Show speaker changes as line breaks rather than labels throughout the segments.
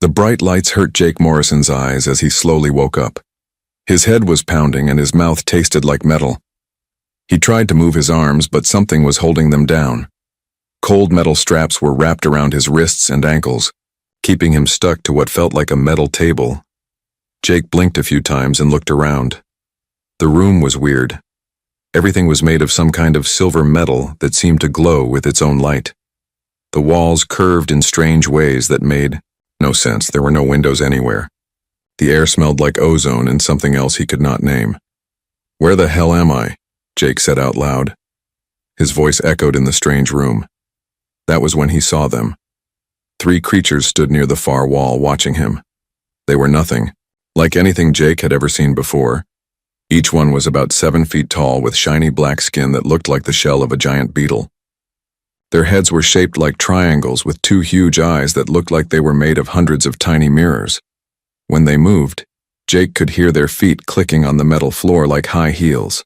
The bright lights hurt Jake Morrison's eyes as he slowly woke up. His head was pounding and his mouth tasted like metal. He tried to move his arms, but something was holding them down. Cold metal straps were wrapped around his wrists and ankles, keeping him stuck to what felt like a metal table. Jake blinked a few times and looked around. The room was weird. Everything was made of some kind of silver metal that seemed to glow with its own light. The walls curved in strange ways that made no sense. There were no windows anywhere. The air smelled like ozone and something else he could not name. "Where the hell am I?" Jake said out loud. His voice echoed in the strange room. That was when he saw them. 3 creatures stood near the far wall watching him. They were nothing, like anything Jake had ever seen before. Each one was about 7 feet tall with shiny black skin that looked like the shell of a giant beetle. Their heads were shaped like triangles with 2 huge eyes that looked like they were made of hundreds of tiny mirrors. When they moved, Jake could hear their feet clicking on the metal floor like high heels.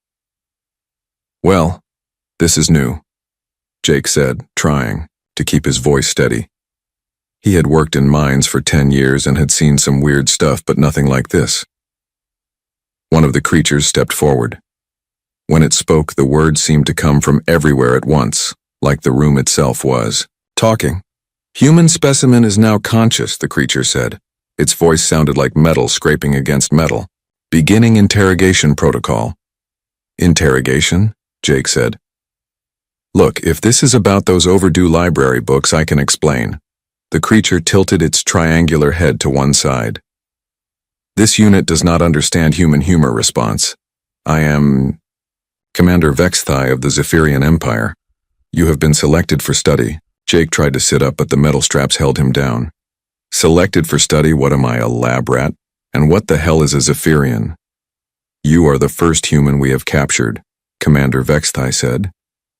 "Well, this is new," Jake said, trying to keep his voice steady. He had worked in mines for 10 years and had seen some weird stuff, but nothing like this. One of the creatures stepped forward. When it spoke, the words seemed to come from everywhere at once, like the room itself was talking. "Human specimen is now conscious," the creature said. Its voice sounded like metal scraping against metal. "Beginning interrogation protocol." "Interrogation?" Jake said. "Look, if this is about those overdue library books, I can explain." The creature tilted its triangular head to one side. "This unit does not understand human humor response. I am Commander Vexthai of the Zephyrian Empire. You have been selected for study." Jake tried to sit up, but the metal straps held him down. "Selected for study? What am I, a lab rat? And what the hell is a Zephyrian?" "You are the first human we have captured," Commander Vexthai said.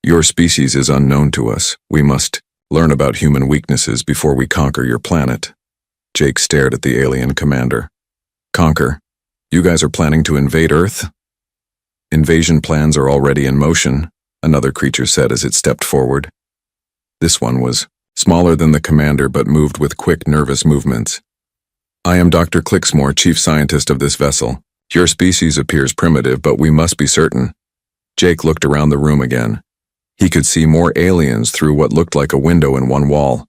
"Your species is unknown to us. We must learn about human weaknesses before we conquer your planet." Jake stared at the alien commander. "Conquer? You guys are planning to invade Earth?" "Invasion plans are already in motion," another creature said as it stepped forward. This one was smaller than the commander but moved with quick, nervous movements. "I am Dr. Clixmore, chief scientist of this vessel. Your species appears primitive, but we must be certain." Jake looked around the room again. He could see more aliens through what looked like a window in one wall.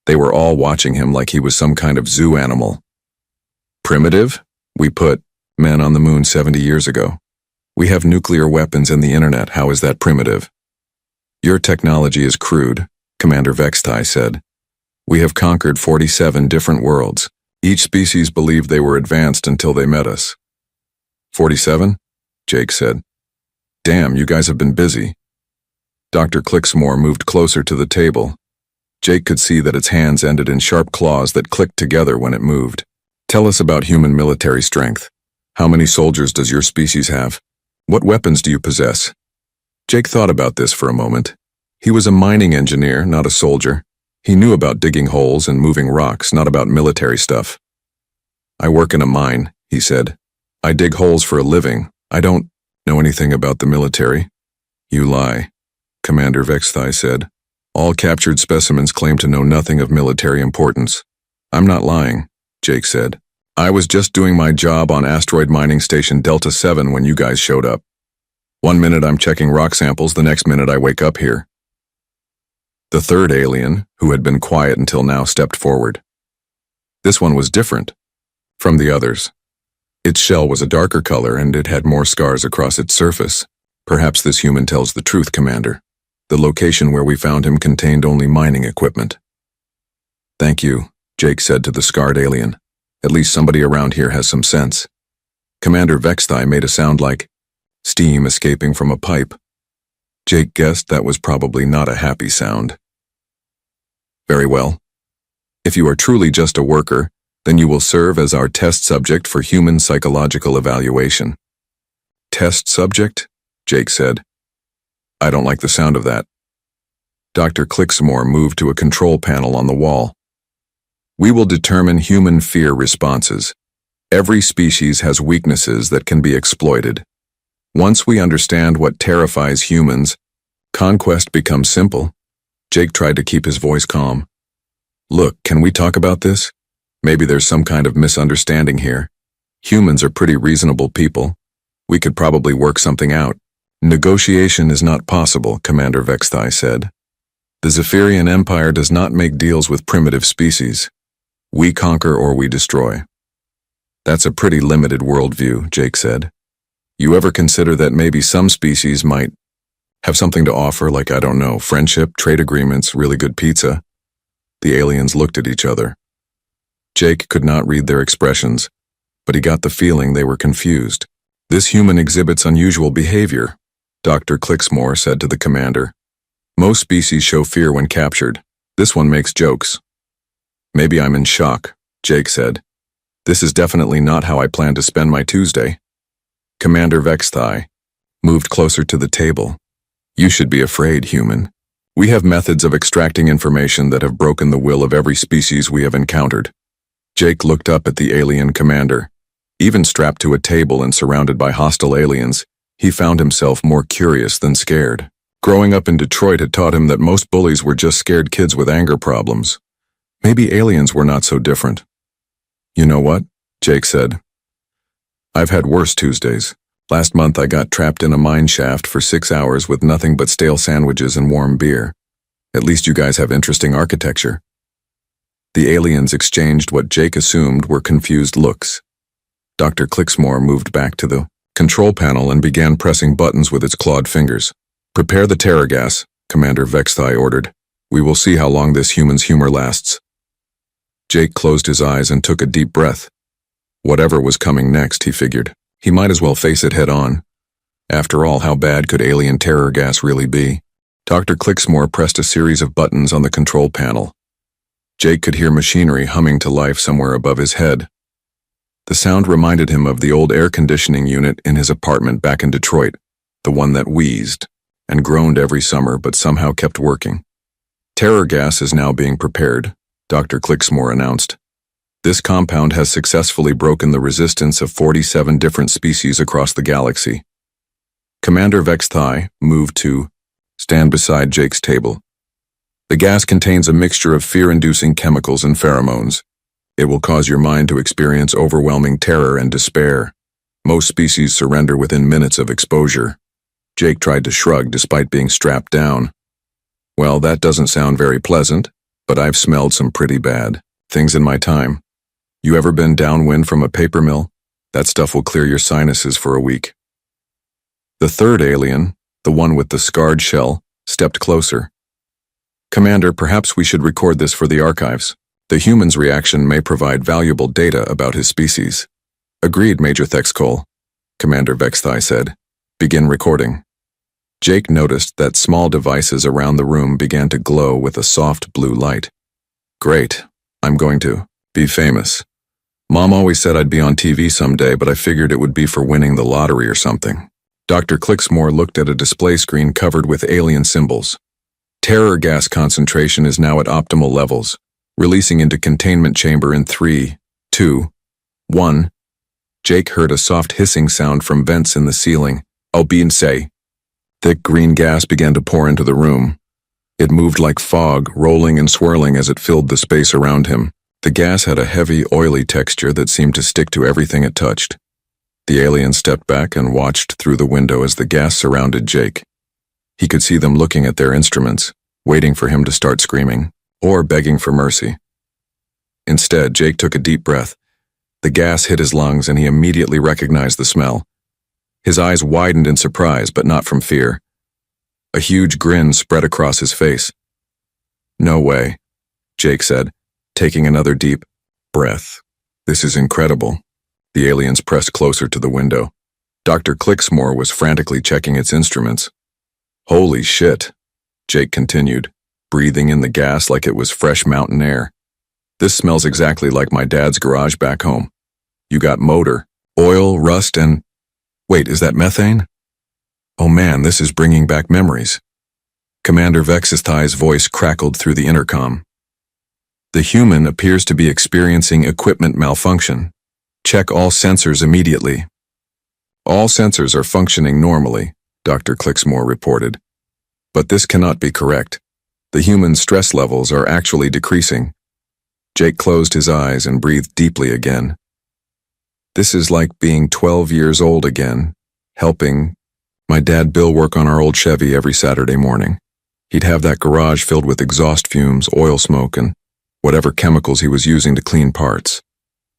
They were all watching him like he was some kind of zoo animal. "Primitive? We put men on the moon 70 years ago. We have nuclear weapons and the internet. How is that primitive?" "Your technology is crude," Commander Vexthai said. "We have conquered 47 different worlds. Each species believed they were advanced until they met us." 47? Jake said. "Damn, you guys have been busy." Dr. Clixmore moved closer to the table. Jake could see that its hands ended in sharp claws that clicked together when it moved. "Tell us about human military strength. How many soldiers does your species have? What weapons do you possess?" Jake thought about this for a moment. He was a mining engineer, not a soldier. He knew about digging holes and moving rocks, not about military stuff. "I work in a mine," he said. "I dig holes for a living. I don't know anything about the military." "You lie," Commander Vexthai said. "All captured specimens claim to know nothing of military importance." "I'm not lying," Jake said. "I was just doing my job on asteroid mining station Delta 7 when you guys showed up. One minute I'm checking rock samples, the next minute I wake up here." The third alien, who had been quiet until now, stepped forward. This one was different from the others. Its shell was a darker color and it had more scars across its surface. "Perhaps this human tells the truth, Commander. The location where we found him contained only mining equipment." "Thank you," Jake said to the scarred alien. "At least somebody around here has some sense." Commander Vexthai made a sound like steam escaping from a pipe. Jake guessed that was probably not a happy sound. "Very well. If you are truly just a worker, then you will serve as our test subject for human psychological evaluation." "Test subject?" Jake said. "I don't like the sound of that." Dr. Clixmore moved to a control panel on the wall. "We will determine human fear responses. Every species has weaknesses that can be exploited. Once we understand what terrifies humans, conquest becomes simple." Jake tried to keep his voice calm. "Look, can we talk about this? Maybe there's some kind of misunderstanding here. Humans are pretty reasonable people. We could probably work something out. Negotiation is not possible, Commander Vexthai said. The Zephyrian Empire does not make deals with primitive species. We conquer or we destroy. That's a pretty limited worldview, Jake said. You ever consider that maybe some species might have something to offer, like, I don't know, friendship, trade agreements, really good pizza? The aliens looked at each other. Jake could not read their expressions, but he got the feeling they were confused. This human exhibits unusual behavior, Dr. Clixmore said to the commander. Most species show fear when captured. This one makes jokes. Maybe I'm in shock, Jake said. This is definitely not how I plan to spend my Tuesday. Commander Vexthai moved closer to the table. You should be afraid, human. We have methods of extracting information that have broken the will of every species we have encountered. Jake looked up at the alien commander. Even strapped to a table and surrounded by hostile aliens, he found himself more curious than scared. Growing up in Detroit had taught him that most bullies were just scared kids with anger problems. Maybe aliens were not so different. You know what? Jake said. I've had worse Tuesdays. Last month I got trapped in a mine shaft for 6 hours with nothing but stale sandwiches and warm beer. At least you guys have interesting architecture. The aliens exchanged what Jake assumed were confused looks. Dr. Clixmore moved back to the control panel and began pressing buttons with its clawed fingers. Prepare the terror gas, Commander Vexthai ordered. We will see how long this human's humor lasts. Jake closed his eyes and took a deep breath. Whatever was coming next, he figured, he might as well face it head on. After all, how bad could alien terror gas really be? Dr. Clixmore pressed a series of buttons on the control panel. Jake could hear machinery humming to life somewhere above his head. The sound reminded him of the old air conditioning unit in his apartment back in Detroit, the one that wheezed and groaned every summer but somehow kept working. Terror gas is now being prepared, Dr. Clixmore announced. This compound has successfully broken the resistance of 47 different species across the galaxy. Commander Vexthai moved to stand beside Jake's table. The gas contains a mixture of fear-inducing chemicals and pheromones. It will cause your mind to experience overwhelming terror and despair. Most species surrender within minutes of exposure. Jake tried to shrug despite being strapped down. Well, that doesn't sound very pleasant, but I've smelled some pretty bad things in my time. You ever been downwind from a paper mill? That stuff will clear your sinuses for a week. The third alien, the one with the scarred shell, stepped closer. Commander, perhaps we should record this for the archives. The human's reaction may provide valuable data about his species. Agreed, Major Thexcole, Commander Vexthai said. Begin recording. Jake noticed that small devices around the room began to glow with a soft blue light. Great. I'm going to be famous. Mom always said I'd be on TV someday, but I figured it would be for winning the lottery or something. Dr. Clixmore looked at a display screen covered with alien symbols. Terror gas concentration is now at optimal levels, releasing into containment chamber in 3, 2, 1. Jake heard a soft hissing sound from vents in the ceiling. Say. Thick green gas began to pour into the room. It moved like fog, rolling and swirling as it filled the space around him. The gas had a heavy, oily texture that seemed to stick to everything it touched. The alien stepped back and watched through the window as the gas surrounded Jake. He could see them looking at their instruments, waiting for him to start screaming, or begging for mercy. Instead, Jake took a deep breath. The gas hit his lungs and he immediately recognized the smell. His eyes widened in surprise, but not from fear. A huge grin spread across his face. No way, Jake said, taking another deep breath. This is incredible. The aliens pressed closer to the window. Dr. Clixmore was frantically checking its instruments. Holy shit, Jake continued, breathing in the gas like it was fresh mountain air. This smells exactly like my dad's garage back home. You got motor, oil, rust, and... Wait, is that methane? Oh man, this is bringing back memories. Commander Vexthai's voice crackled through the intercom. The human appears to be experiencing equipment malfunction. Check all sensors immediately. All sensors are functioning normally, Dr. Clixmore reported. But this cannot be correct. The human's stress levels are actually decreasing. Jake closed his eyes and breathed deeply again. This is like being 12 years old again, helping my dad Bill work on our old Chevy every Saturday morning. He'd have that garage filled with exhaust fumes, oil smoke, and whatever chemicals he was using to clean parts.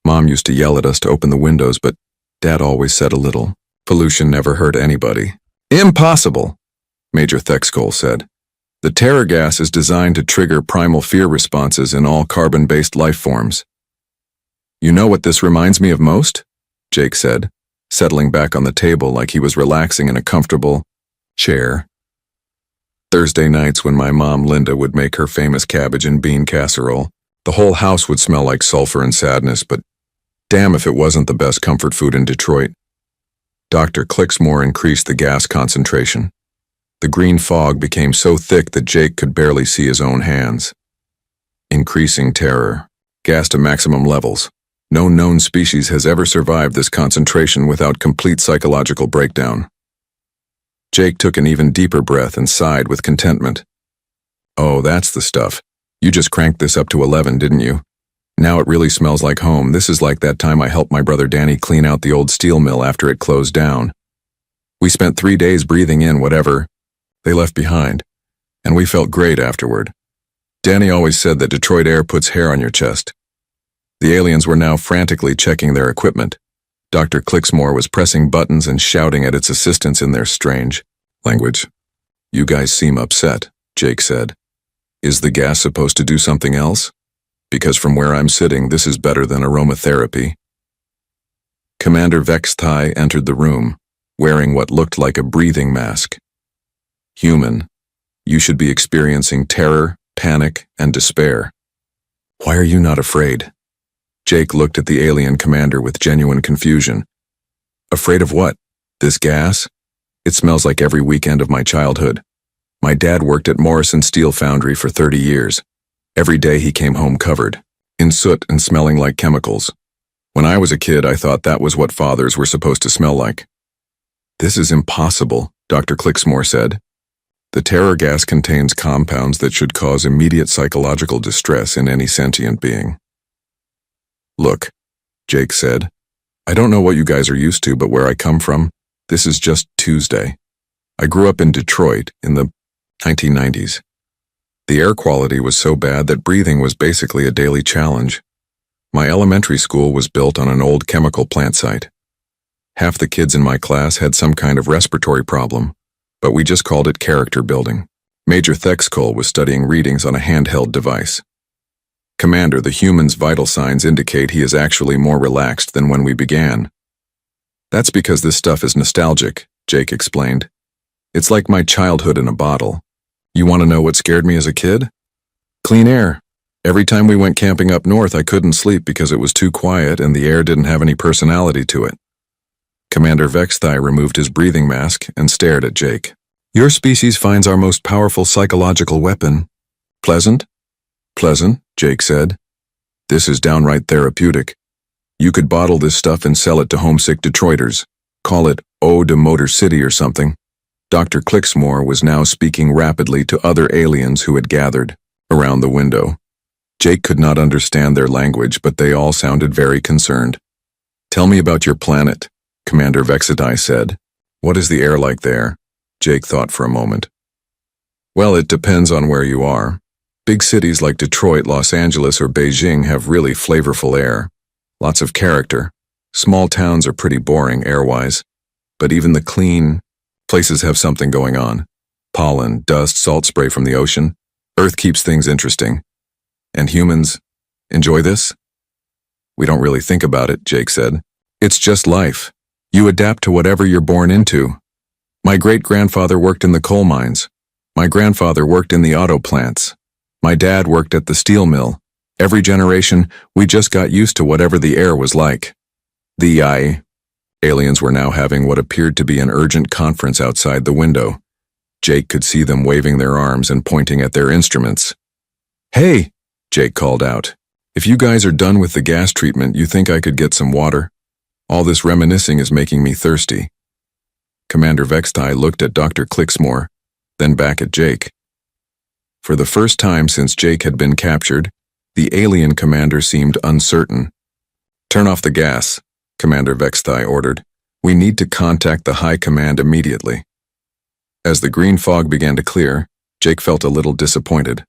Mom used to yell at us to open the windows, but Dad always said a little. Pollution never hurt anybody. Impossible, Major Thexkol said. The terror gas is designed to trigger primal fear responses in all carbon-based life forms. You know what this reminds me of most? Jake said, settling back on the table like he was relaxing in a comfortable chair. Thursday nights when my mom Linda would make her famous cabbage and bean casserole, the whole house would smell like sulfur and sadness, but damn if it wasn't the best comfort food in Detroit. Dr. Clicksmore increased the gas concentration. The green fog became so thick that Jake could barely see his own hands. Increasing terror. Gas to maximum levels. No known species has ever survived this concentration without complete psychological breakdown. Jake took an even deeper breath and sighed with contentment. Oh, that's the stuff. You just cranked this up to 11, didn't you? Now it really smells like home. This is like that time I helped my brother Danny clean out the old steel mill after it closed down. We spent 3 days breathing in whatever they left behind, and we felt great afterward. Danny always said that Detroit air puts hair on your chest. The aliens were now frantically checking their equipment. Dr. Clicksmore was pressing buttons and shouting at its assistants in their strange language. You guys seem upset, Jake said. Is the gas supposed to do something else? Because from where I'm sitting, this is better than aromatherapy. Commander Vexthai entered the room, wearing what looked like a breathing mask. Human, you should be experiencing terror, panic, and despair. Why are you not afraid? Jake looked at the alien commander with genuine confusion. Afraid of what? This gas? It smells like every weekend of my childhood. My dad worked at Morrison Steel Foundry for 30 years. Every day he came home covered in soot and smelling like chemicals. When I was a kid, I thought that was what fathers were supposed to smell like. This is impossible, Dr. Clicksmore said. The terror gas contains compounds that should cause immediate psychological distress in any sentient being. Look, Jake said, I don't know what you guys are used to, but where I come from, this is just Tuesday. I grew up in Detroit in the 1990s. The air quality was so bad that breathing was basically a daily challenge. My elementary school was built on an old chemical plant site. Half the kids in my class had some kind of respiratory problem, but we just called it character building. Major Thexkol was studying readings on a handheld device. Commander, the human's vital signs indicate he is actually more relaxed than when we began. That's because this stuff is nostalgic, Jake explained. It's like my childhood in a bottle. You want to know what scared me as a kid? Clean air. Every time we went camping up north, I couldn't sleep because it was too quiet and the air didn't have any personality to it. Commander Vexthai removed his breathing mask and stared at Jake. Your species finds our most powerful psychological weapon pleasant? Pleasant, Jake said. This is downright therapeutic. You could bottle this stuff and sell it to homesick Detroiters. Call it Ode to Motor City or something. Dr. Clicksmore was now speaking rapidly to other aliens who had gathered around the window. Jake could not understand their language, but they all sounded very concerned. Tell me about your planet, Commander Vexidai said. What is the air like there? Jake thought for a moment. Well, it depends on where you are. Big cities like Detroit, Los Angeles, or Beijing have really flavorful air. Lots of character. Small towns are pretty boring air-wise, but even the clean places have something going on. Pollen, dust, salt spray from the ocean. Earth keeps things interesting. And humans enjoy this? We don't really think about it, Jake said. It's just life. You adapt to whatever you're born into. My great-grandfather worked in the coal mines. My grandfather worked in the auto plants. My dad worked at the steel mill. Every generation, we just got used to whatever the air was like. Aliens were now having what appeared to be an urgent conference outside the window. Jake could see them waving their arms and pointing at their instruments. Hey, Jake called out. If you guys are done with the gas treatment, you think I could get some water? All this reminiscing is making me thirsty. Commander Vextai looked at Dr. Clicksmore, then back at Jake. For the first time since Jake had been captured, The alien commander seemed uncertain. "Turn off the gas," Commander Vexthai ordered. "We need to contact the High Command immediately." As the green fog began to clear, Jake felt a little disappointed.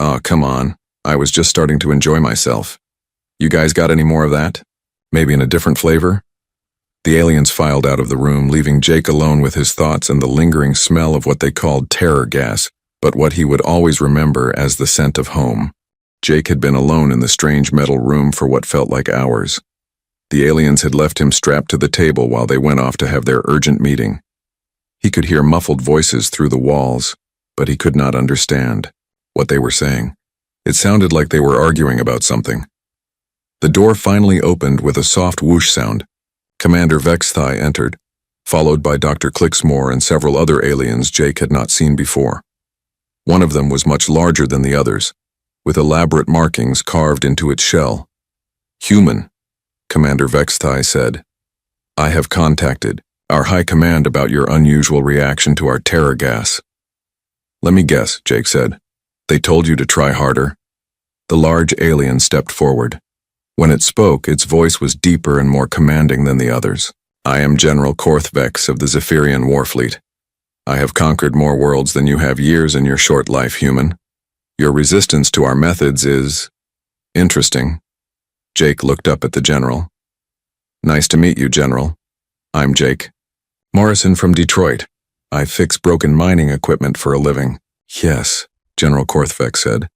"Aw, come on. I was just starting to enjoy myself. You guys got any more of that? Maybe in a different flavor?" The aliens filed out of the room, leaving Jake alone with his thoughts and the lingering smell of what they called terror gas, but what he would always remember as the scent of home. Jake had been alone in the strange metal room for what felt like hours. The aliens had left him strapped to the table while they went off to have their urgent meeting. He could hear muffled voices through the walls, but he could not understand what they were saying. It sounded like they were arguing about something. The door finally opened with a soft whoosh sound. Commander Vexthai entered, followed by Dr. Clixmore and several other aliens Jake had not seen before. One of them was much larger than the others, with elaborate markings carved into its shell. "Human," Commander Vexthai said. "I have contacted our High Command about your unusual reaction to our terror gas." "Let me guess," Jake said. "They told you to try harder?" The large alien stepped forward. When it spoke, its voice was deeper and more commanding than the others. "I am General Korthvex of the Zephyrian Warfleet. I have conquered more worlds than you have years in your short life, human. Your resistance to our methods is interesting." Jake looked up at the general. "Nice to meet you, General. I'm Jake Morrison from Detroit. I fix broken mining equipment for a living." "Yes," General Korthvex said.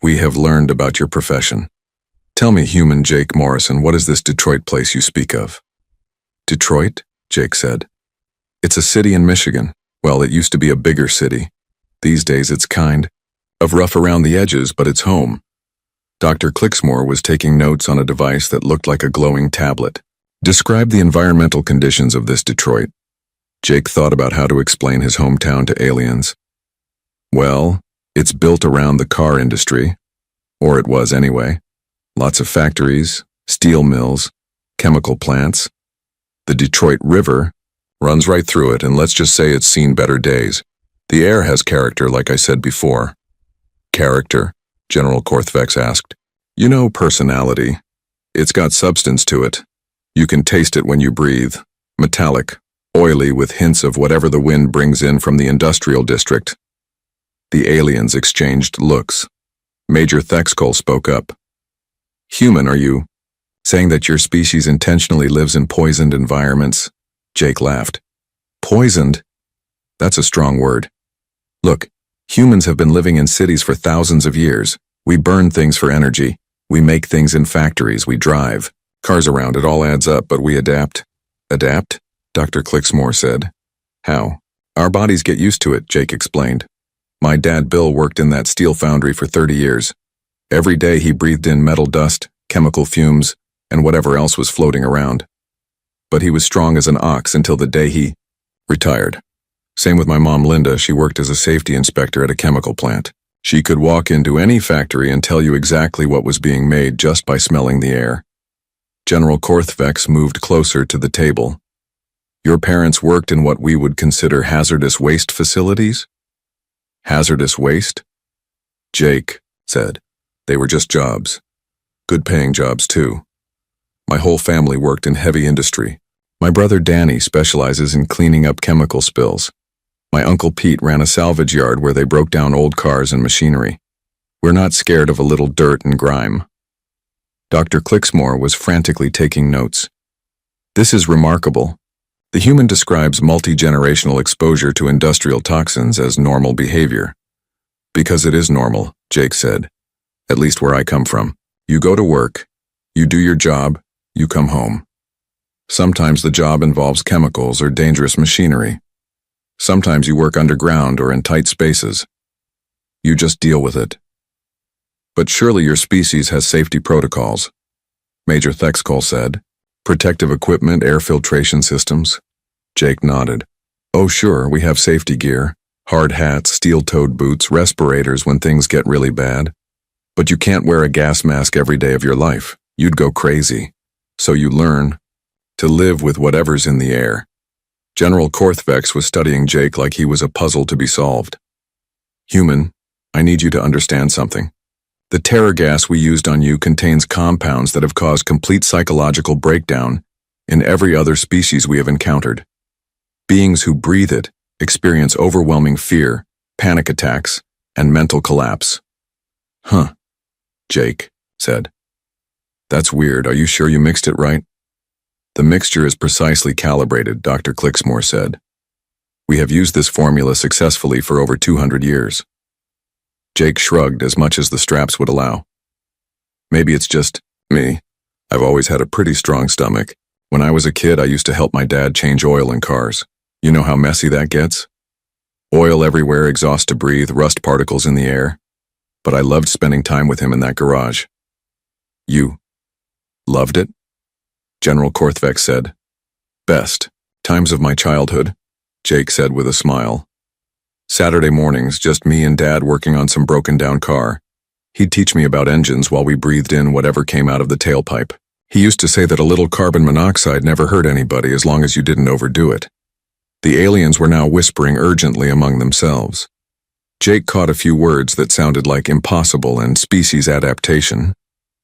"We have learned about your profession. Tell me, human Jake Morrison, what is this Detroit place you speak of?" "Detroit?" Jake said. "It's a city in Michigan. Well, it used to be a bigger city. These days it's kind of rough around the edges, but it's home." Dr. Clixmore was taking notes on a device that looked like a glowing tablet. "Describe the environmental conditions of this Detroit." Jake thought about how to explain his hometown to aliens. "Well, it's built around the car industry, or it was anyway. Lots of factories, steel mills, chemical plants. The Detroit River runs right through it, and let's just say it's seen better days. The air has character, like I said before." "Character?" General Korthvex asked. "You know, personality. It's got substance to it. You can taste it when you breathe. Metallic, oily, with hints of whatever the wind brings in from the industrial district." The aliens exchanged looks. Major Thexkol spoke up. "Human, are you saying that your species intentionally lives in poisoned environments?" Jake laughed. "Poisoned? That's a strong word. Look, humans have been living in cities for thousands of years. We burn things for energy. We make things in factories. We drive cars around. It all adds up, but we adapt." "Adapt?" Dr. Clixmore said. "How?" "Our bodies get used to it," Jake explained. "My dad Bill worked in that steel foundry for 30 years. Every day he breathed in metal dust, chemical fumes, and whatever else was floating around. But he was strong as an ox until the day he retired. Same with my mom Linda. She worked as a safety inspector at a chemical plant. She could walk into any factory and tell you exactly what was being made just by smelling the air." General Korthvex moved closer to the table. "Your parents worked in what we would consider hazardous waste facilities?" "Hazardous waste?" Jake said. "They were just jobs. Good-paying jobs, too. My whole family worked in heavy industry. My brother Danny specializes in cleaning up chemical spills. My uncle Pete ran a salvage yard where they broke down old cars and machinery. We're not scared of a little dirt and grime." Dr. Clixmore was frantically taking notes. "This is remarkable. The human describes multi-generational exposure to industrial toxins as normal behavior." "Because it is normal," Jake said. "At least where I come from. You go to work, you do your job, you come home. Sometimes the job involves chemicals or dangerous machinery. Sometimes you work underground or in tight spaces. You just deal with it. But surely your species has safety protocols," Major Thexkol said. "Protective equipment, air filtration systems?" Jake nodded. "Oh sure, we have safety gear. Hard hats, steel-toed boots, respirators when things get really bad. But you can't wear a gas mask every day of your life. You'd go crazy. So you learn to live with whatever's in the air." General Korthvex was studying Jake like he was a puzzle to be solved. "Human, I need you to understand something. The terror gas we used on you contains compounds that have caused complete psychological breakdown in every other species we have encountered. Beings who breathe it experience overwhelming fear, panic attacks, and mental collapse. Huh, Jake said. That's weird. Are you sure you mixed it right? The mixture is precisely calibrated, Dr. Clicksmore said. We have used this formula successfully for over 200 years. Jake shrugged as much as the straps would allow. Maybe it's just me. I've always had a pretty strong stomach. When I was a kid, I used to help my dad change oil in cars. You know how messy that gets? Oil everywhere, exhaust to breathe, rust particles in the air. But I loved spending time with him in that garage. You loved it? General Korthvek said. Best times of my childhood, Jake said with a smile. Saturday mornings, just me and Dad working on some broken-down car. He'd teach me about engines while we breathed in whatever came out of the tailpipe. He used to say that a little carbon monoxide never hurt anybody as long as you didn't overdo it. The aliens were now whispering urgently among themselves. Jake caught a few words that sounded like impossible and species adaptation,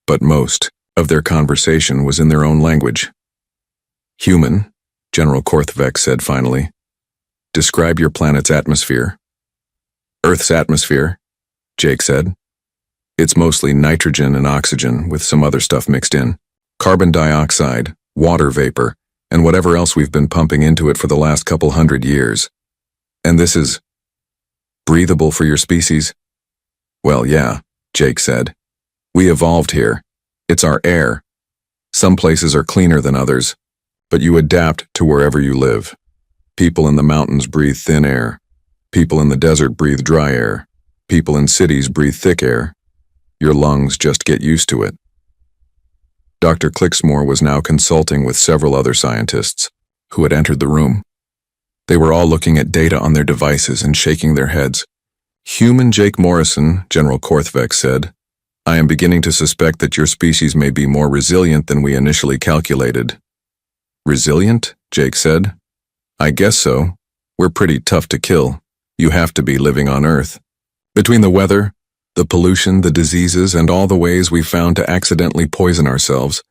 but most of their conversation was in their own language. Human, General Korthvek said finally. Describe your planet's atmosphere. Earth's atmosphere, Jake said. It's mostly nitrogen and oxygen with some other stuff mixed in. Carbon dioxide, water vapor, and whatever else we've been pumping into it for the last couple hundred years. And this is breathable for your species? Well, yeah, Jake said. We evolved here. It's our air. Some places are cleaner than others, but you adapt to wherever you live. People in the mountains breathe thin air. People in the desert breathe dry air. People in cities breathe thick air. Your lungs just get used to it. Dr. Clicksmore was now consulting with several other scientists who had entered the room. They were all looking at data on their devices and shaking their heads. Human Jake Morrison, General Korthvek said, I am beginning to suspect that your species may be more resilient than we initially calculated. Resilient? Jake said. I guess so. We're pretty tough to kill. You have to be living on Earth. Between the weather, the pollution, the diseases, and all the ways we've found to accidentally poison ourselves,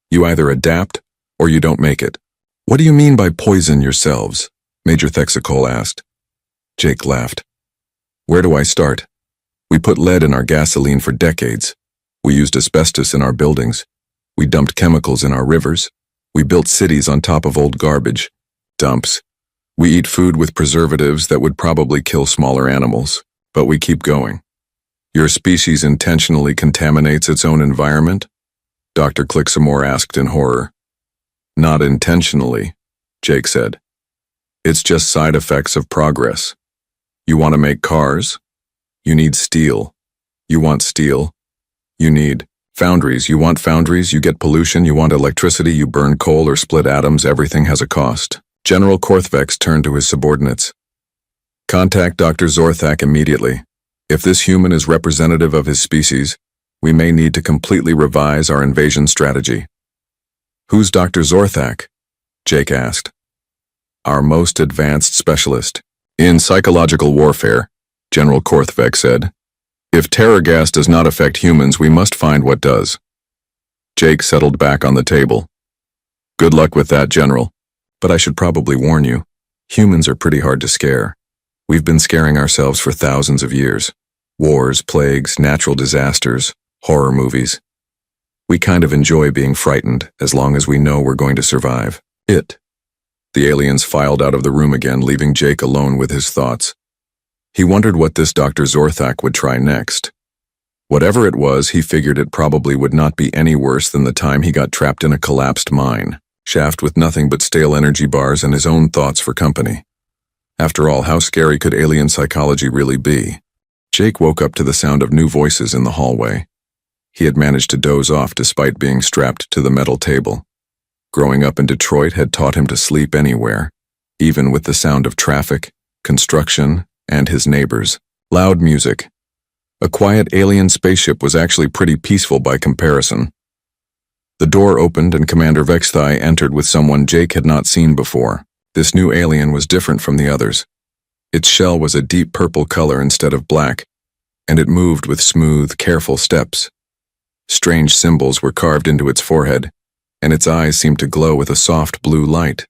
you either adapt or you don't make it. What do you mean by poison yourselves? Major Thexacol asked. Jake laughed. Where do I start? We put lead in our gasoline for decades. We used asbestos in our buildings. We dumped chemicals in our rivers. We built cities on top of old garbage dumps. We eat food with preservatives that would probably kill smaller animals, but we keep going. Your species intentionally contaminates its own environment? Dr. Clicksmore asked in horror. Not intentionally, Jake said. It's just side effects of progress. You want to make cars? You need steel. You want steel? You need foundries. You want foundries? You get pollution. You want electricity? You burn coal or split atoms. Everything has a cost. General Korthvek turned to his subordinates. Contact Dr. Zorthak immediately. If this human is representative of his species, we may need to completely revise our invasion strategy. Who's Dr. Zorthak? Jake asked. Our most advanced specialist in psychological warfare, General Korthvek said. If terror gas does not affect humans, we must find what does. Jake settled back on the table. Good luck with that, General. But I should probably warn you, humans are pretty hard to scare. We've been scaring ourselves for thousands of years. Wars, plagues, natural disasters, horror movies. We kind of enjoy being frightened as long as we know we're going to survive. The aliens filed out of the room again, leaving Jake alone with his thoughts. He wondered what this Dr. Zorthak would try next. Whatever it was, he figured it probably would not be any worse than the time he got trapped in a collapsed mine shaft with nothing but stale energy bars and his own thoughts for company. After all, how scary could alien psychology really be? Jake woke up to the sound of new voices in the hallway. He had managed to doze off despite being strapped to the metal table. Growing up in Detroit had taught him to sleep anywhere, even with the sound of traffic, construction, and his neighbors. Loud music. A quiet alien spaceship was actually pretty peaceful by comparison. The door opened and Commander Vexthai entered with someone Jake had not seen before. This new alien was different from the others. Its shell was a deep purple color instead of black, and it moved with smooth, careful steps. Strange symbols were carved into its forehead, and its eyes seemed to glow with a soft blue light.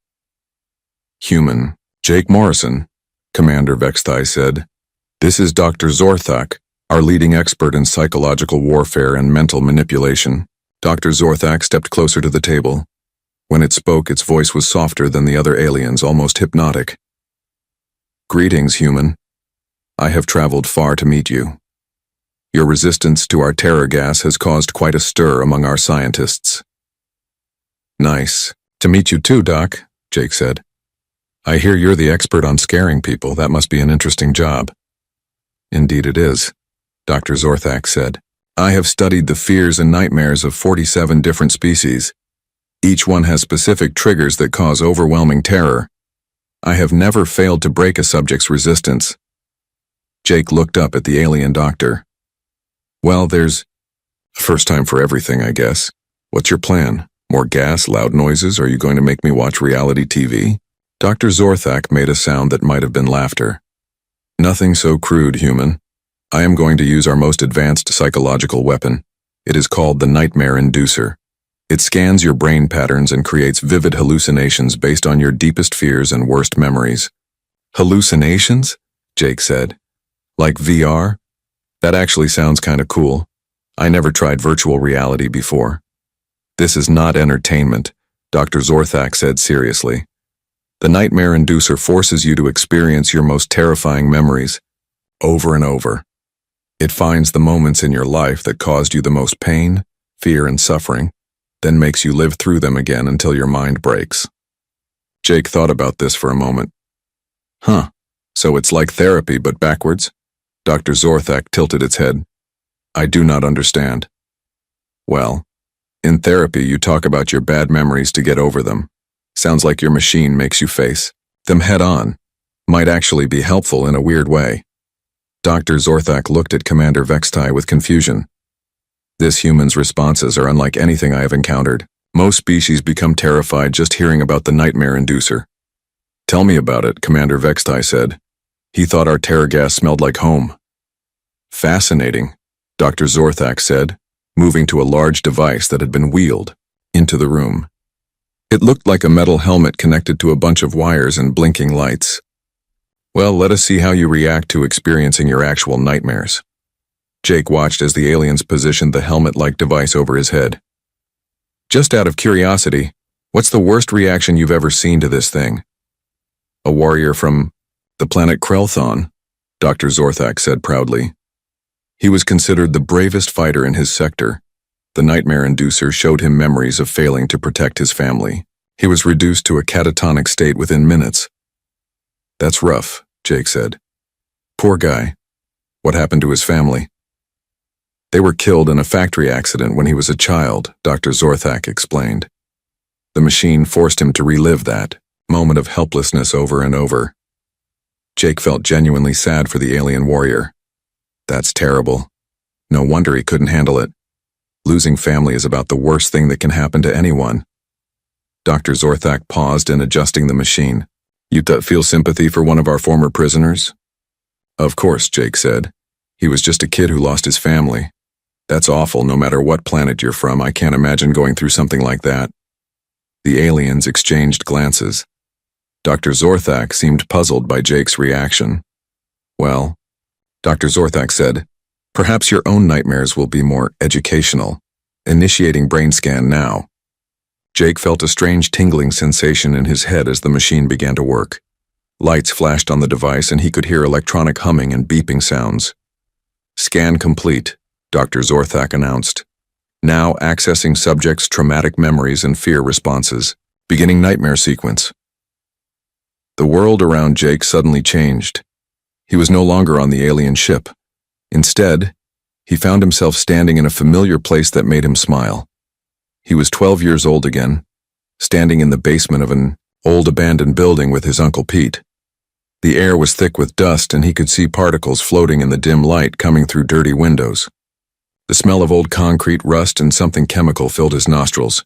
"Human, Jake Morrison," Commander Vexthai said. "This is Dr. Zorthak, our leading expert in psychological warfare and mental manipulation." Dr. Zorthak stepped closer to the table. When it spoke, its voice was softer than the other aliens, almost hypnotic. "Greetings, human. I have traveled far to meet you. Your resistance to our terror gas has caused quite a stir among our scientists." "Nice. To meet you too, Doc," Jake said. "I hear you're the expert on scaring people. That must be an interesting job." "Indeed it is," Dr. Zorthak said. "I have studied the fears and nightmares of 47 different species. Each one has specific triggers that cause overwhelming terror. I have never failed to break a subject's resistance." Jake looked up at the alien doctor. "Well, there's a first time for everything, I guess. What's your plan? More gas, loud noises? Are you going to make me watch reality TV?" Dr. Zorthak made a sound that might have been laughter. "Nothing so crude, human. I am going to use our most advanced psychological weapon. It is called the Nightmare Inducer. It scans your brain patterns and creates vivid hallucinations based on your deepest fears and worst memories." "Hallucinations?" Jake said. "Like VR? That actually sounds kind of cool. I never tried virtual reality before." "This is not entertainment," Dr. Zorthak said seriously. "The Nightmare Inducer forces you to experience your most terrifying memories over and over. It finds the moments in your life that caused you the most pain, fear, and suffering, then makes you live through them again until your mind breaks." Jake thought about this for a moment. "Huh, so it's like therapy but backwards?" Dr. Zorthak tilted its head. "I do not understand." "Well, in therapy you talk about your bad memories to get over them. Sounds like your machine makes you face them head on. Might actually be helpful in a weird way." Dr. Zorthak looked at Commander Vexthai with confusion. "This human's responses are unlike anything I have encountered. Most species become terrified just hearing about the Nightmare Inducer." "Tell me about it," Commander Vexthai said. "He thought our terror gas smelled like home." "Fascinating," Dr. Zorthak said, moving to a large device that had been wheeled into the room. It looked like a metal helmet connected to a bunch of wires and blinking lights. "Well, let us see how you react to experiencing your actual nightmares." Jake watched as the aliens positioned the helmet-like device over his head. "Just out of curiosity, what's the worst reaction you've ever seen to this thing?" "A warrior from the planet Krelthon," Dr. Zorthak said proudly. "He was considered the bravest fighter in his sector. The Nightmare Inducer showed him memories of failing to protect his family. He was reduced to a catatonic state within minutes." "That's rough," Jake said. "Poor guy. What happened to his family?" "They were killed in a factory accident when he was a child," Dr. Zorthak explained. "The machine forced him to relive that moment of helplessness over and over." Jake felt genuinely sad for the alien warrior. That's terrible. No wonder he couldn't handle it. Losing family is about the worst thing that can happen to anyone. Dr. Zorthak paused in adjusting the machine. "You feel sympathy for one of our former prisoners?" "Of course," Jake said. "He was just a kid who lost his family. That's awful no matter what planet you're from. I can't imagine going through something like that." The aliens exchanged glances. Dr. Zorthak seemed puzzled by Jake's reaction. "Well," Dr. Zorthak said, "perhaps your own nightmares will be more educational. Initiating brain scan now." Jake felt a strange tingling sensation in his head as the machine began to work. Lights flashed on the device and he could hear electronic humming and beeping sounds. "Scan complete," Dr. Zorthak announced. "Now accessing subject's traumatic memories and fear responses. Beginning nightmare sequence." The world around Jake suddenly changed. He was no longer on the alien ship. Instead, he found himself standing in a familiar place that made him smile. He was 12 years old again, standing in the basement of an old abandoned building with his Uncle Pete. The air was thick with dust and he could see particles floating in the dim light coming through dirty windows. The smell of old concrete, rust, and something chemical filled his nostrils.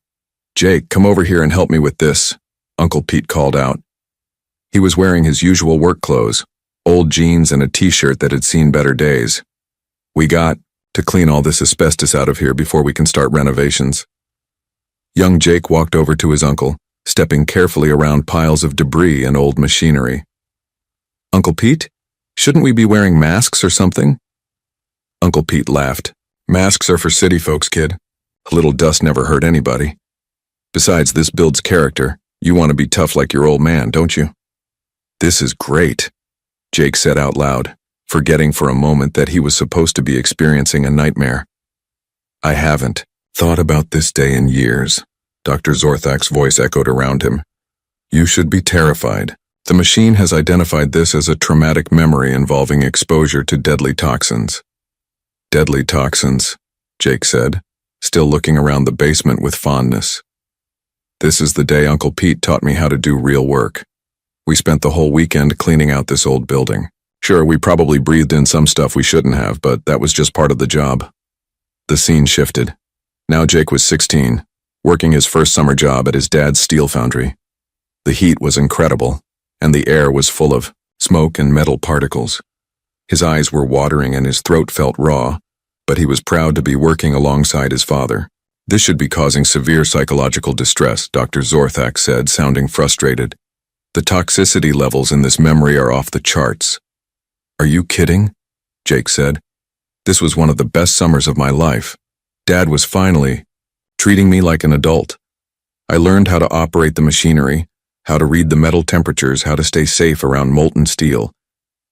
"Jake, come over here and help me with this," Uncle Pete called out. He was wearing his usual work clothes, old jeans and a t-shirt that had seen better days. We got to clean all this asbestos out of here before we can start renovations. Young Jake walked over to his uncle, stepping carefully around piles of debris and old machinery. Uncle Pete, shouldn't we be wearing masks or something? Uncle Pete laughed. Masks are for city folks, kid. A little dust never hurt anybody. Besides, this builds character. You want to be tough like your old man, don't you? This is great, Jake said out loud, forgetting for a moment that he was supposed to be experiencing a nightmare. I haven't thought about this day in years, Dr. Zorthak's voice echoed around him. You should be terrified. The machine has identified this as a traumatic memory involving exposure to deadly toxins. Deadly toxins, Jake said, still looking around the basement with fondness. This is the day Uncle Pete taught me how to do real work. We spent the whole weekend cleaning out this old building. Sure, we probably breathed in some stuff we shouldn't have, but that was just part of the job. The scene shifted. Now Jake was 16, working his first summer job at his dad's steel foundry. The heat was incredible, and the air was full of smoke and metal particles. His eyes were watering and his throat felt raw, but he was proud to be working alongside his father. This should be causing severe psychological distress, Dr. Zorthak said, sounding frustrated. The toxicity levels in this memory are off the charts. Are you kidding? Jake said. This was one of the best summers of my life. Dad was finally treating me like an adult. I learned how to operate the machinery, how to read the metal temperatures, how to stay safe around molten steel.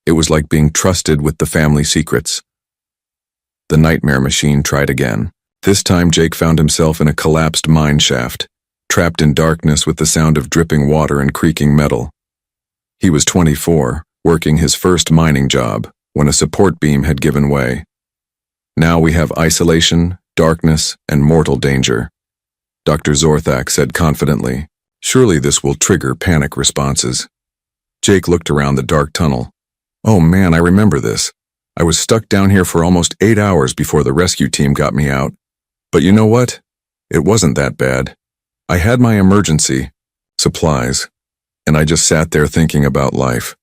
It was like being trusted with the family secrets. The nightmare machine tried again. This time Jake found himself in a collapsed mine shaft, trapped in darkness with the sound of dripping water and creaking metal. He was 24, working his first mining job, when a support beam had given way. Now we have isolation, darkness, and mortal danger, Dr. Zorthak said confidently. Surely this will trigger panic responses. Jake looked around the dark tunnel. Oh man, I remember this. I was stuck down here for almost 8 hours before the rescue team got me out. But you know what? It wasn't that bad. I had my emergency supplies, and I just sat there thinking about life.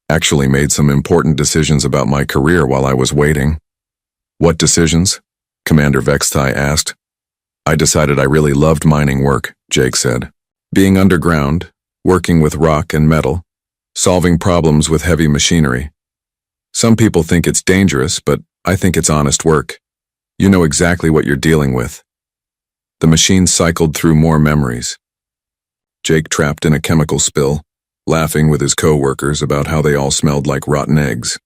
Actually made some important decisions about my career while I was waiting. What decisions? Commander Vextai asked. I decided I really loved mining work, Jake said. Being underground, working with rock and metal, solving problems with heavy machinery. Some people think it's dangerous, but I think it's honest work. You know exactly what you're dealing with. The machine cycled through more memories. Jake trapped in a chemical spill, laughing with his co-workers about how they all smelled like rotten eggs.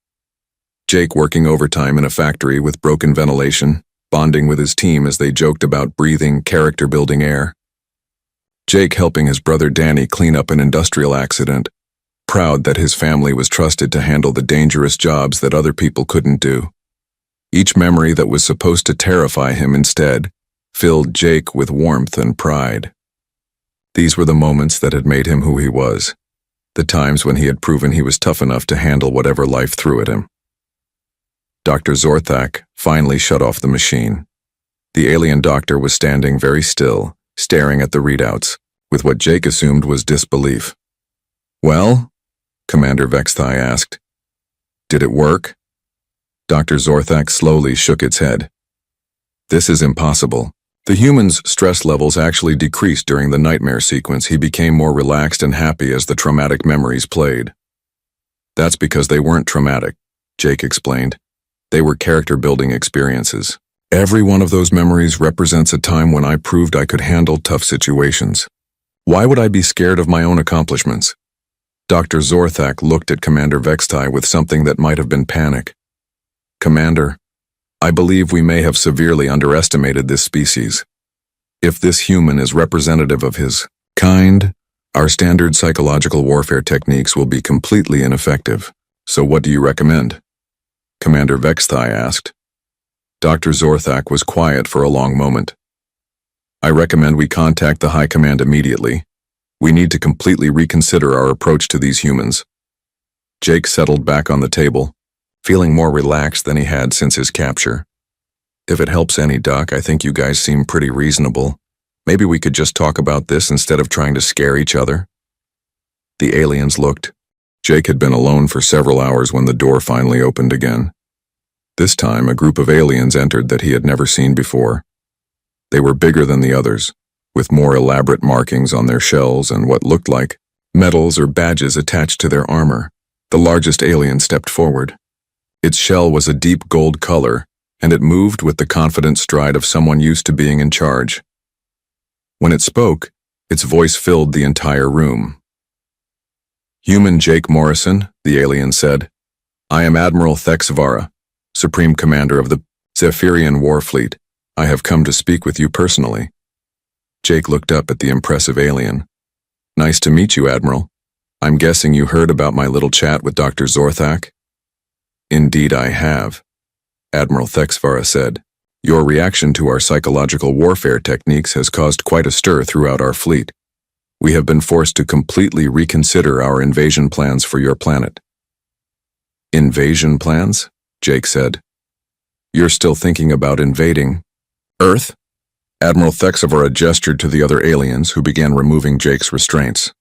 Jake working overtime in a factory with broken ventilation, bonding with his team as they joked about breathing character-building air. Jake helping his brother Danny clean up an industrial accident, proud that his family was trusted to handle the dangerous jobs that other people couldn't do. Each memory that was supposed to terrify him instead filled Jake with warmth and pride. These were the moments that had made him who he was, the times when he had proven he was tough enough to handle whatever life threw at him. Dr. Zorthak finally shut off the machine. The alien doctor was standing very still, staring at the readouts, with what Jake assumed was disbelief. Well? Commander Vextai asked. Did it work? Dr. Zorthak slowly shook its head. This is impossible. The human's stress levels actually decreased during the nightmare sequence. He became more relaxed and happy as the traumatic memories played. That's because they weren't traumatic, Jake explained. They were character-building experiences. Every one of those memories represents a time when I proved I could handle tough situations. Why would I be scared of my own accomplishments? Dr. Zorthak looked at Commander Vextai with something that might have been panic. Commander, I believe we may have severely underestimated this species. If this human is representative of his kind, our standard psychological warfare techniques will be completely ineffective. So what do you recommend? Commander Vextai asked. Dr. Zorthak was quiet for a long moment. I recommend we contact the High Command immediately. We need to completely reconsider our approach to these humans. Jake settled back on the table, feeling more relaxed than he had since his capture. If it helps any, Doc, I think you guys seem pretty reasonable. Maybe we could just talk about this instead of trying to scare each other. The aliens looked. Jake had been alone for several hours when the door finally opened again. This time, a group of aliens entered that he had never seen before. They were bigger than the others, with more elaborate markings on their shells and what looked like medals or badges attached to their armor. The largest alien stepped forward. Its shell was a deep gold color, and it moved with the confident stride of someone used to being in charge. When it spoke, its voice filled the entire room. "Human Jake Morrison," the alien said. "I am Admiral Thexvara, Supreme Commander of the Zephyrian War Fleet. I have come to speak with you personally." Jake looked up at the impressive alien. "Nice to meet you, Admiral. I'm guessing you heard about my little chat with Dr. Zorthak?" "Indeed I have," Admiral Thexvara said. "Your reaction to our psychological warfare techniques has caused quite a stir throughout our fleet. We have been forced to completely reconsider our invasion plans for your planet." "Invasion plans?" Jake said. "You're still thinking about invading Earth?" Admiral Thexvara gestured to the other aliens, who began removing Jake's restraints.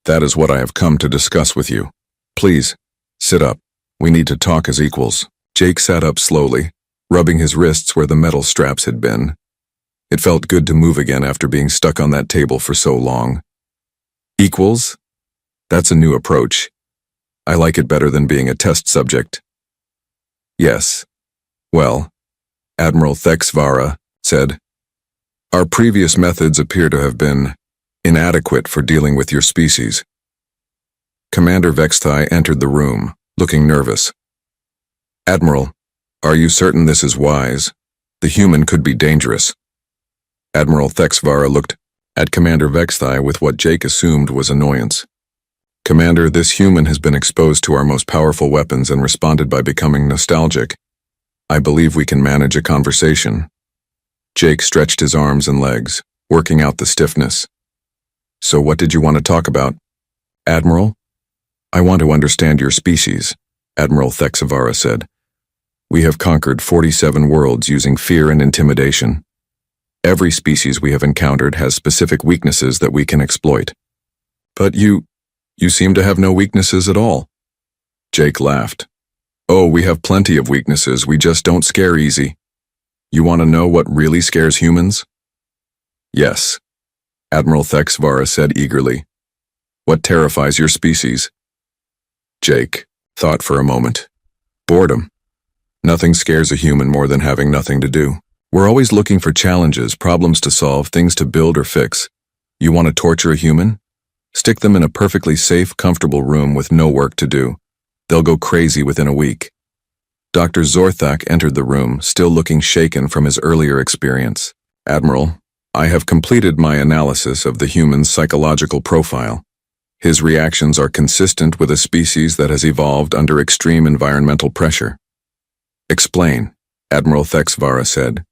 "That is what I have come to discuss with you. Please, sit up. We need to talk as equals." Jake sat up slowly, rubbing his wrists where the metal straps had been. It felt good to move again after being stuck on that table for so long. "Equals? That's a new approach. I like it better than being a test subject." "Yes. Well," Admiral Thexvara said, "our previous methods appear to have been inadequate for dealing with your species." Commander Vexthai entered the room, looking nervous. "Admiral, are you certain this is wise? The human could be dangerous." Admiral Thexvara looked at Commander Vexthai with what Jake assumed was annoyance. "Commander, this human has been exposed to our most powerful weapons and responded by becoming nostalgic. I believe we can manage a conversation." Jake stretched his arms and legs, working out the stiffness. "So what did you want to talk about?" "Admiral, I want to understand your species," Admiral Thexvara said. "We have conquered 47 worlds using fear and intimidation. Every species we have encountered has specific weaknesses that we can exploit. But you seem to have no weaknesses at all." Jake laughed. "Oh, we have plenty of weaknesses, we just don't scare easy. You want to know what really scares humans?" "Yes," Admiral Thexvara said eagerly. "What terrifies your species?" Jake thought for a moment. "Boredom. Nothing scares a human more than having nothing to do. We're always looking for challenges, problems to solve, things to build or fix. You want to torture a human? Stick them in a perfectly safe, comfortable room with no work to do. They'll go crazy within a week." Dr. Zorthak entered the room, still looking shaken from his earlier experience. "Admiral, I have completed my analysis of the human's psychological profile. His reactions are consistent with a species that has evolved under extreme environmental pressure." "Explain," Admiral Thexvara said.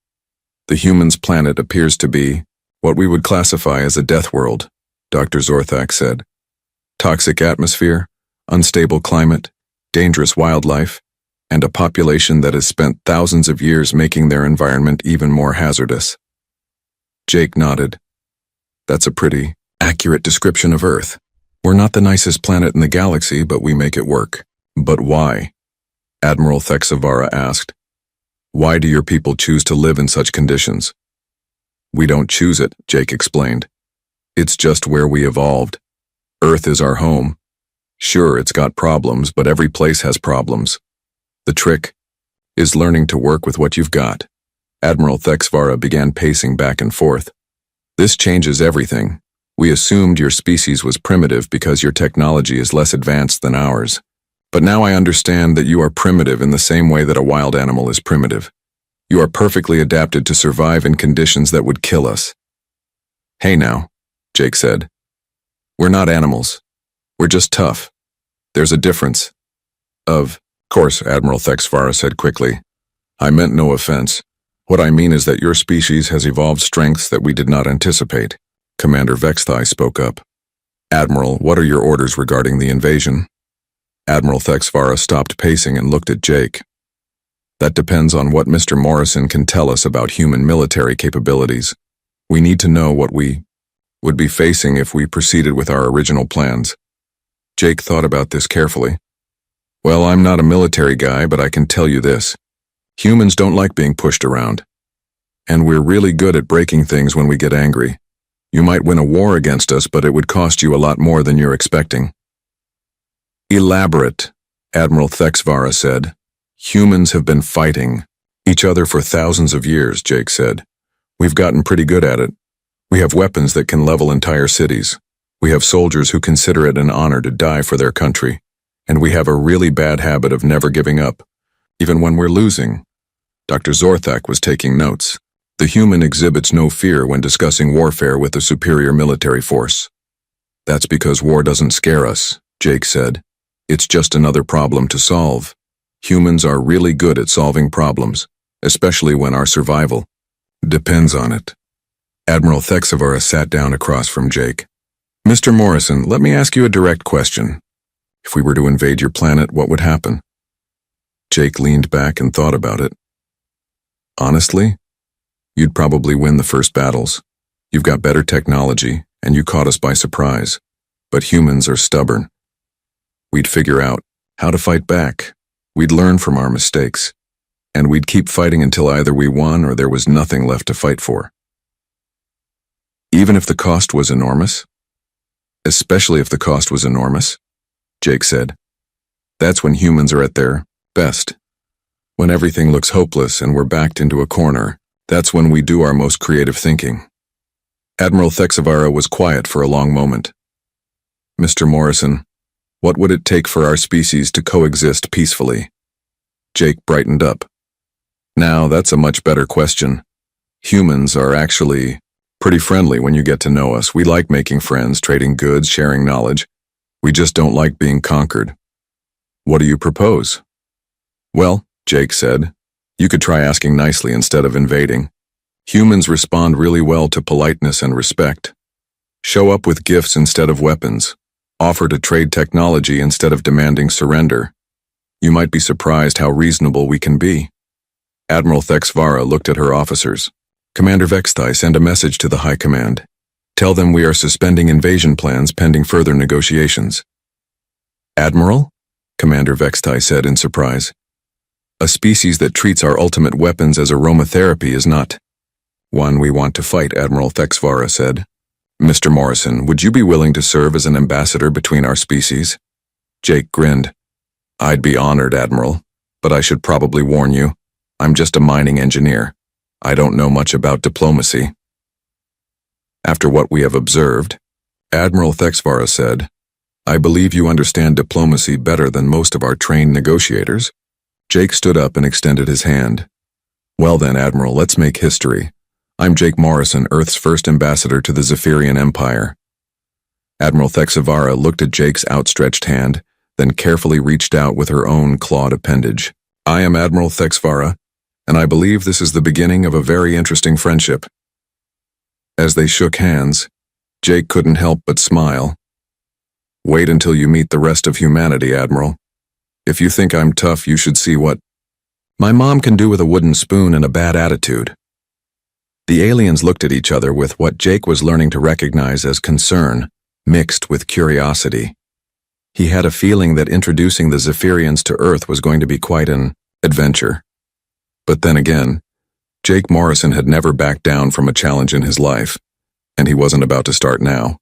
"The human's planet appears to be what we would classify as a death world," Dr. Zorthak said. "Toxic atmosphere, unstable climate, dangerous wildlife, and a population that has spent thousands of years making their environment even more hazardous." Jake nodded. "That's a pretty accurate description of Earth. We're not the nicest planet in the galaxy, but we make it work." "But why?" Admiral Thexvara asked. "Why do your people choose to live in such conditions?" "We don't choose it," Jake explained. "It's just where we evolved. Earth is our home. Sure, it's got problems, but every place has problems. The trick is learning to work with what you've got." Admiral Thexvara began pacing back and forth. "This changes everything. We assumed your species was primitive because your technology is less advanced than ours. But now I understand that you are primitive in the same way that a wild animal is primitive. You are perfectly adapted to survive in conditions that would kill us." "Hey now," Jake said. "We're not animals. We're just tough. There's a difference." "Of course," Admiral Thexvara said quickly. "I meant no offense. What I mean is that your species has evolved strengths that we did not anticipate." Commander Vexthai spoke up. "Admiral, what are your orders regarding the invasion?" Admiral Thexvara stopped pacing and looked at Jake. "That depends on what Mr. Morrison can tell us about human military capabilities. We need to know what we would be facing if we proceeded with our original plans." Jake thought about this carefully. "Well, I'm not a military guy, but I can tell you this. Humans don't like being pushed around. And we're really good at breaking things when we get angry. You might win a war against us, but it would cost you a lot more than you're expecting. Elaborate, Admiral Thexvara said. Humans have been fighting each other for thousands of years, Jake said. We've gotten pretty good at it. We have weapons that can level entire cities. We have soldiers who consider it an honor to die for their country. And we have a really bad habit of never giving up, even when we're losing. Dr. Zorthak was taking notes. The human exhibits no fear when discussing warfare with a superior military force. That's because war doesn't scare us, Jake said. It's just another problem to solve. Humans are really good at solving problems, especially when our survival depends on it. Admiral Thexavara sat down across from Jake. Mr. Morrison, let me ask you a direct question. If we were to invade your planet, what would happen? Jake leaned back and thought about it. Honestly, you'd probably win the first battles. You've got better technology, and you caught us by surprise. But humans are stubborn. We'd figure out how to fight back. We'd learn from our mistakes. And we'd keep fighting until either we won or there was nothing left to fight for. Even if the cost was enormous? Especially if the cost was enormous, Jake said. That's when humans are at their best. When everything looks hopeless and we're backed into a corner, that's when we do our most creative thinking. Admiral Thexavara was quiet for a long moment. Mr. Morrison, what would it take for our species to coexist peacefully? Jake brightened up. Now, that's a much better question. Humans are actually pretty friendly when you get to know us. We like making friends, trading goods, sharing knowledge. We just don't like being conquered. What do you propose? Well, Jake said, you could try asking nicely instead of invading. Humans respond really well to politeness and respect. Show up with gifts instead of weapons. Offer to trade technology instead of demanding surrender. You might be surprised how reasonable we can be. Admiral Thexvara looked at her officers. Commander Vexthai, send a message to the High Command. Tell them we are suspending invasion plans pending further negotiations. Admiral? Commander Vexthai said in surprise. A species that treats our ultimate weapons as aromatherapy is not one we want to fight, Admiral Thexvara said. Mr. Morrison, would you be willing to serve as an ambassador between our species? Jake grinned. I'd be honored, Admiral, but I should probably warn you. I'm just a mining engineer. I don't know much about diplomacy. After what we have observed, Admiral Thexvara said, I believe you understand diplomacy better than most of our trained negotiators. Jake stood up and extended his hand. Well then, Admiral, let's make history. I'm Jake Morrison, Earth's first ambassador to the Zephyrian Empire. Admiral Thexavara looked at Jake's outstretched hand, then carefully reached out with her own clawed appendage. I am Admiral Thexvara, and I believe this is the beginning of a very interesting friendship. As they shook hands, Jake couldn't help but smile. Wait until you meet the rest of humanity, Admiral. If you think I'm tough, you should see what my mom can do with a wooden spoon and a bad attitude. The aliens looked at each other with what Jake was learning to recognize as concern, mixed with curiosity. He had a feeling that introducing the Zephyrians to Earth was going to be quite an adventure. But then again, Jake Morrison had never backed down from a challenge in his life, and he wasn't about to start now.